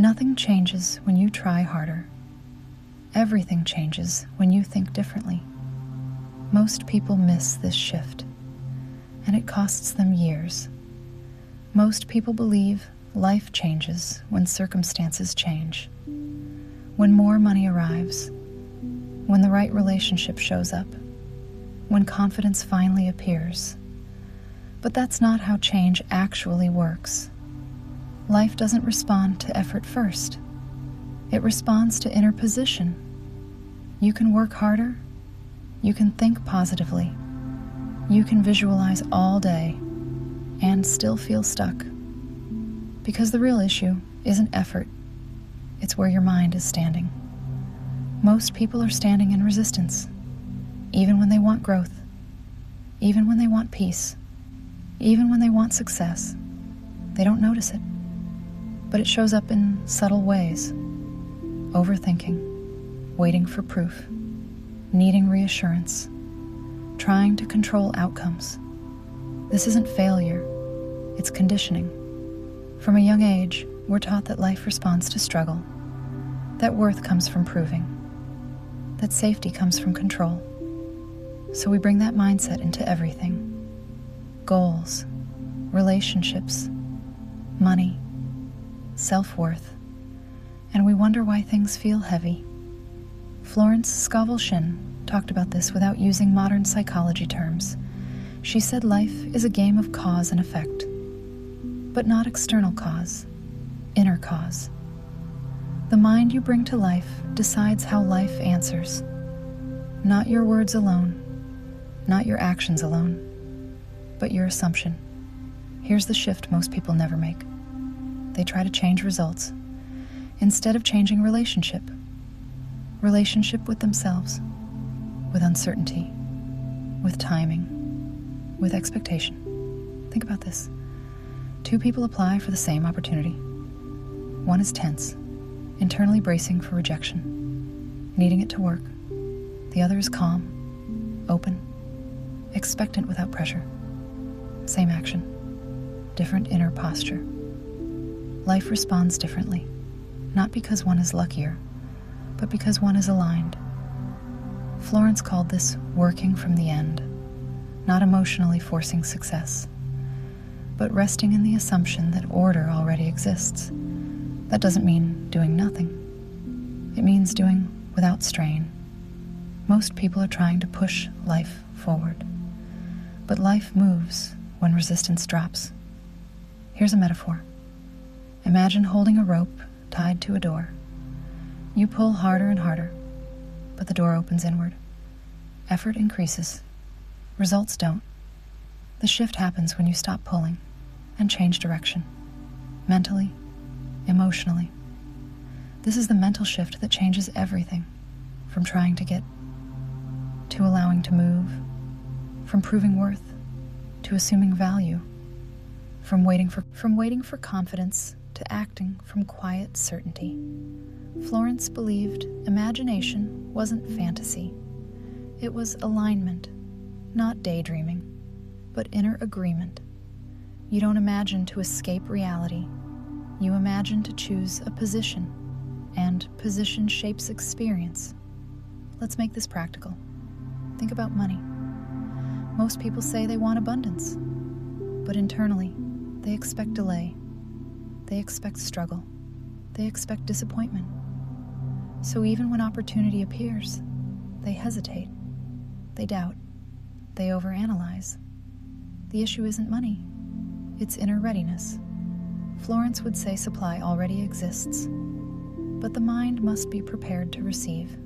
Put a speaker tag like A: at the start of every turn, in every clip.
A: Nothing changes when you try harder. Everything changes when you think differently. Most people miss this shift, and it costs them years. Most people believe life changes when circumstances change. When more money arrives, when the right relationship shows up, when confidence finally appears. But that's not how change actually works. Life doesn't respond to effort first. It responds to inner position. You can work harder. You can think positively. You can visualize all day and still feel stuck. Because the real issue isn't effort. It's where your mind is standing. Most people are standing in resistance, even when they want growth, even when they want peace, even when they want success. They don't notice it, but it shows up in subtle ways. Overthinking, waiting for proof, needing reassurance, trying to control outcomes. This isn't failure, it's conditioning. From a young age, we're taught that life responds to struggle, that worth comes from proving, that safety comes from control. So we bring that mindset into everything. Goals, relationships, money, self-worth, and we wonder why things feel heavy. Florence Scovel Shinn talked about this without using modern psychology terms. She said life is a game of cause and effect, but not external cause, inner cause. The mind you bring to life decides how life answers. Not your words alone, not your actions alone, but your assumption. Here's the shift most people never make. They try to change results instead of changing relationship. Relationship with themselves, with uncertainty, with timing, with expectation. Think about this. Two people apply for the same opportunity. One is tense, internally bracing for rejection, needing it to work. The other is calm, open, expectant without pressure. Same action, different inner posture. Life responds differently, not because one is luckier, but because one is aligned. Florence called this working from the end, not emotionally forcing success, but resting in the assumption that order already exists. That doesn't mean doing nothing. It means doing without strain. Most people are trying to push life forward, but life moves when resistance drops. Here's a metaphor. Imagine holding a rope tied to a door. You pull harder and harder, but the door opens inward. Effort increases. Results don't. The shift happens when you stop pulling and change direction, mentally, emotionally. This is the mental shift that changes everything, from trying to get to allowing to move, from proving worth to assuming value, from waiting for confidence to acting from quiet certainty. Florence believed imagination wasn't fantasy. It was alignment, not daydreaming, but inner agreement. You don't imagine to escape reality. You imagine to choose a position, and position shapes experience. Let's make this practical. Think about money. Most people say they want abundance, but internally, they expect delay. They expect struggle. They expect disappointment. So even when opportunity appears, they hesitate. They doubt. They overanalyze. The issue isn't money. It's inner readiness. Florence would say supply already exists, but the mind must be prepared to receive.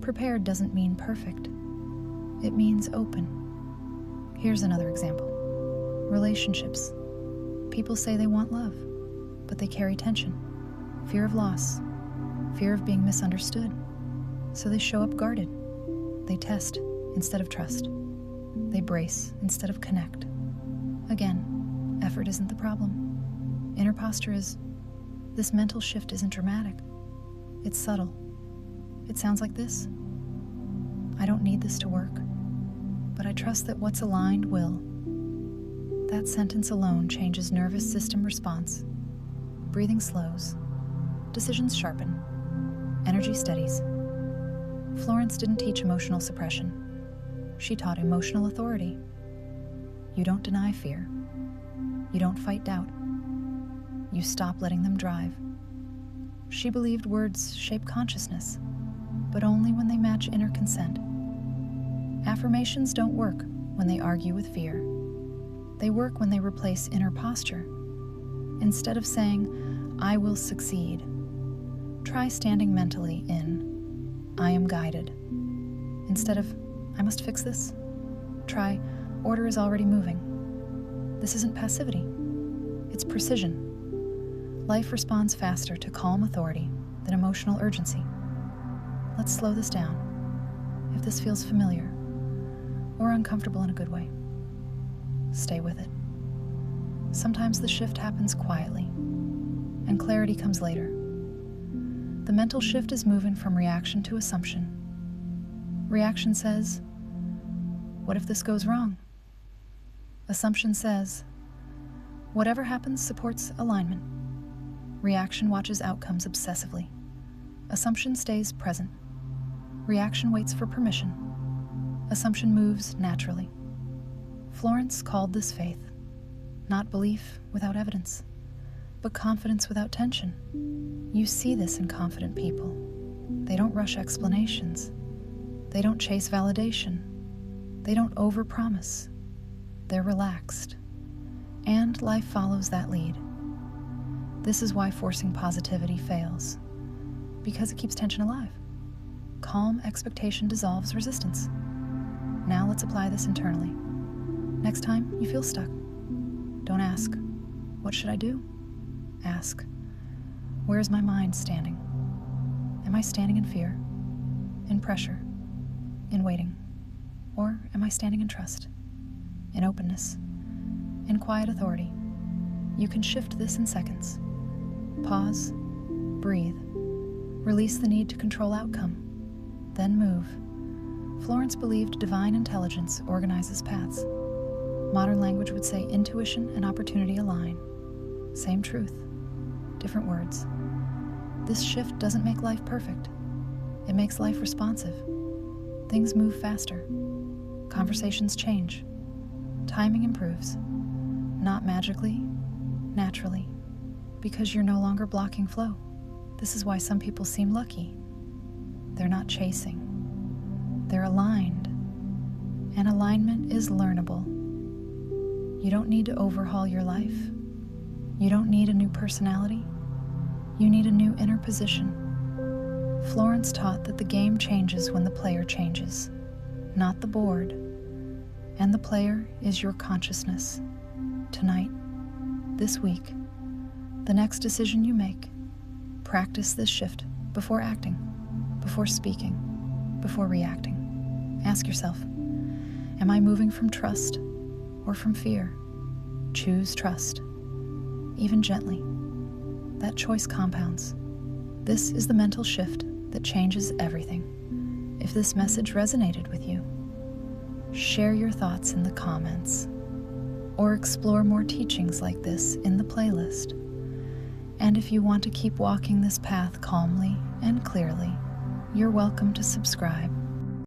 A: Prepared doesn't mean perfect. It means open. Here's another example. Relationships. People say they want love, but they carry tension, fear of loss, fear of being misunderstood. So they show up guarded. They test instead of trust. They brace instead of connect. Again, effort isn't the problem. Inner posture is. This mental shift isn't dramatic. It's subtle. It sounds like this. I don't need this to work, but I trust that what's aligned will. That sentence alone changes nervous system response. Breathing slows. decisions sharpen, energy steadies. Florence didn't teach emotional suppression. She taught emotional authority. You don't deny fear. You don't fight doubt. You stop letting them drive. She believed words shape consciousness, but only when they match inner consent. Affirmations don't work when they argue with fear. They work when they replace inner posture. Instead of saying, "I will succeed," try standing mentally in, "I am guided." Instead of, "I must fix this," try, "Order is already moving." This isn't passivity. It's precision. Life responds faster to calm authority than emotional urgency. Let's slow this down. If this feels familiar or uncomfortable in a good way, stay with it. Sometimes the shift happens quietly, and clarity comes later. The mental shift is moving from reaction to assumption. Reaction says, "What if this goes wrong?" Assumption says, "Whatever happens supports alignment." Reaction watches outcomes obsessively. Assumption stays present. Reaction waits for permission. Assumption moves naturally. Florence called this faith, not belief without evidence, but confidence without tension. You see this in confident people. They don't rush explanations. They don't chase validation. They don't overpromise. They're relaxed. And life follows that lead. This is why forcing positivity fails, because it keeps tension alive. Calm expectation dissolves resistance. Now let's apply this internally. Next time you feel stuck, don't ask, "What should I do?" Ask, "Where is my mind standing? Am I standing in fear, in pressure, in waiting? Or am I standing in trust, in openness, in quiet authority?" You can shift this in seconds. Pause, breathe, release the need to control outcome, then move. Florence believed divine intelligence organizes paths. Modern language would say intuition and opportunity align. Same truth, different words. This shift doesn't make life perfect. It makes life responsive. Things move faster. Conversations change. Timing improves. Not magically, naturally, because you're no longer blocking flow. This is why some people seem lucky. They're not chasing. They're aligned. And alignment is learnable. You don't need to overhaul your life. You don't need a new personality. You need a new inner position. Florence taught that the game changes when the player changes, not the board. And the player is your consciousness. Tonight, this week, the next decision you make, practice this shift before acting, before speaking, before reacting. Ask yourself, am I moving from trust or from fear? Choose trust, even gently. That choice compounds. This is the mental shift that changes everything. If this message resonated with you, share your thoughts in the comments, or explore more teachings like this in the playlist. And if you want to keep walking this path calmly and clearly, you're welcome to subscribe.